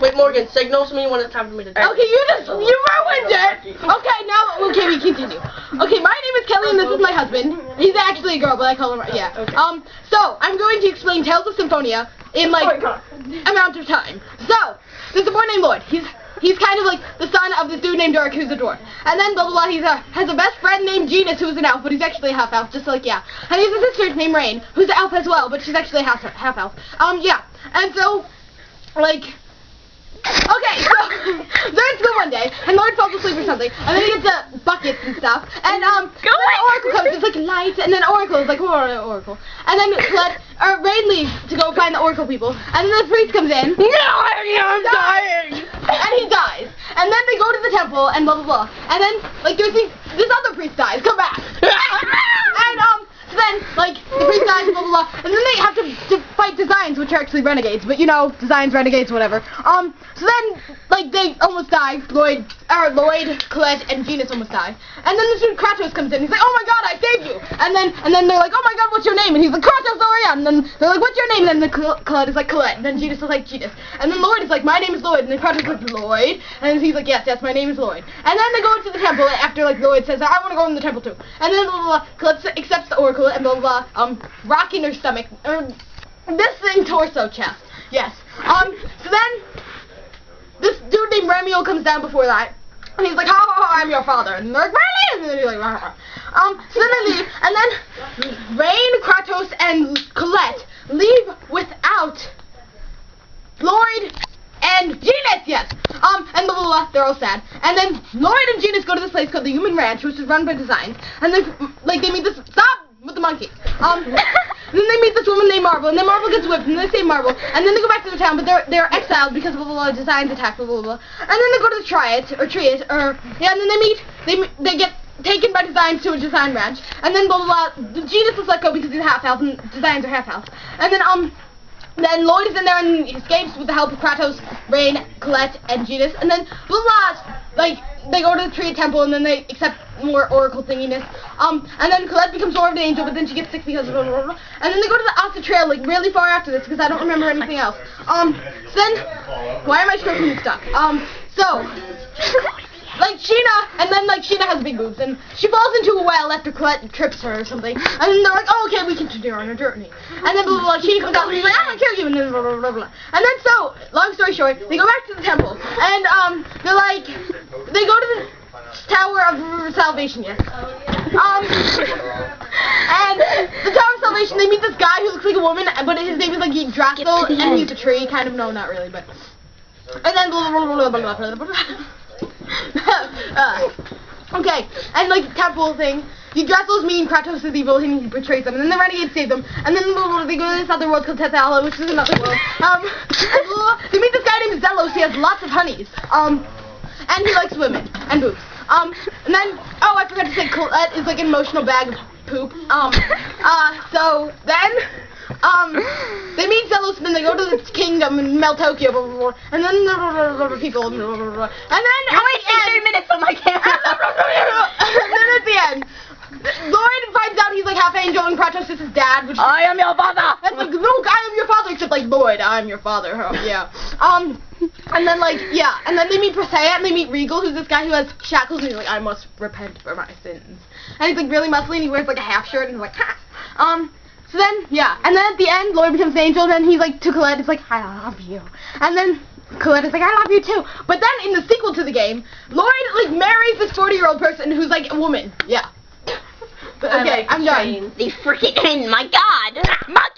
Wait, Morgan, signals me when it's time for me to die. Okay, you ruined it! Okay, now, okay, we continue. Okay, my name is Kelly and this is my husband. He's actually a girl, but I call him, yeah. Okay. So, I'm going to explain Tales of Symphonia in, like, amount of time. So, there's a boy named Lloyd. He's kind of like the son of this dude named Dirk, who's a dwarf. And then, blah, blah, blah, he has a best friend named Genus, who's an elf, but he's actually a half-elf, just like, yeah. And he has a sister named Rain, who's an elf as well, but she's actually a half-elf. Yeah. And so, like... Okay, so they're in school one day, and Lloyd falls asleep or something, and then he gets buckets and stuff, and then Oracle comes, it's like lights, and then Oracle is like, Oracle, and then Rain leaves to go find the Oracle people, and then the priest comes in, I'm dying, and he dies, and then they go to the temple, and blah blah blah, and then, like, this other priest dies, come back, and so then, like, the priest dies, blah, blah, blah, and then they have to fight designs, which are actually renegades, but, you know, designs, renegades, whatever. So then, like, they almost die, Lloyd, Colette, and Genus almost die, and then this dude Kratos comes in, he's like, oh my god, I saved you, and then they're like, oh my god, what's your name, and he's like, Kratos, oh yeah, and then they're like, what's your name, and then Colette is like, Colette, and then Genus is like, Genus, and then Lloyd is like, my name is Lloyd, and then Kratos is like, Lloyd, and he's like, yes, my name is Lloyd, and then they go into the temple after, like, Lloyd says, I want to go in the temple too, and then blah, blah, blah, Colette accepts the Oracle, and blah, blah, blah, rocking her stomach, this thing, torso, chest, yes, so then, this dude named Remiel comes down before that, and he's like, ha ha ha, I'm your father, and they're like, really? And then he's like, ha ha. So then they leave, and then Rain, Kratos, and Colette leave without Lloyd and Genus, yes, and blah blah blah, they're all sad, and then Lloyd and Genus go to this place called the Human Ranch, which is run by Designs, and then, like, they meet this, stop with the monkey, and then they meet this woman named Marvel, and then Marvel gets whipped, and they say Marvel, and then they go back to the town, but they're exiled because blah blah blah, Designs attack, blah blah blah, and then they go to the Triad, yeah, and then they get taken by Designs to a Design ranch, and then blah blah blah, Genus is let go because he's half-elf, and Designs are half-elf, and then Lloyd is in there and he escapes with the help of Kratos, Rain, Colette, and Genus, and then blah blah, like, they go to the Tree Temple, and then they accept more Oracle thinginess, and then Colette becomes more of an angel, but then she gets sick because of blah, blah, blah, and then they go to the Ossa Trail, like, really far after this, because I don't remember anything else, so then, why am I stroking this duck, so, like, Sheena, and then, like, Sheena has big boobs, and she falls into a well after Colette trips her or something, and then they're like, oh, okay, we can continue on our journey, and then blah, blah, blah, Sheena comes out, and she's like, I'm gonna kill you, and then blah, blah, blah, blah, and then so, long story short, they go back to the temple, and, they're like, they go to the Tower of Salvation, yes, and the Tower of Salvation, they meet this guy who looks like a woman, but his name is, like, Draxel, and he's a tree, kind of, no, not really, but, and then blah, blah, blah, blah, blah, blah, blah, blah. Okay, and like temple thing, Dracula's mean, Kratos is evil, and he betrays them, and then the renegades save them, and then they go to this other world called Tethala, which is another world, they meet this guy named Zelos, he has lots of honeys, and he likes women, and boobs, and then, oh, I forgot to say, Colette is like an emotional bag of poop, so then, they meet Zelos, and then they go to the kingdom and melt Tokyo, blah, blah, blah, and then people, blah, blah, blah, and then you're wasting 3 minutes on my camera. And then at the end, Lloyd finds out he's like half angel, and Kratos is his dad, which I am your father. And like, look, I am your father, except like Lloyd, I'm your father. Yeah. And then like, yeah, and then they meet Persea, and they meet Regal, who's this guy who has shackles, and he's like, I must repent for my sins. And he's like really muscly, and he wears like a half shirt, and he's like, ha. So then, yeah, and then at the end, Lloyd becomes an angel, and then he's like, to Colette, it's like, I love you. And then Colette is like, I love you too. But then in the sequel to the game, Lloyd, like, marries this 40-year-old person who's like a woman. Yeah. Okay, I'm done. The freaking, my god.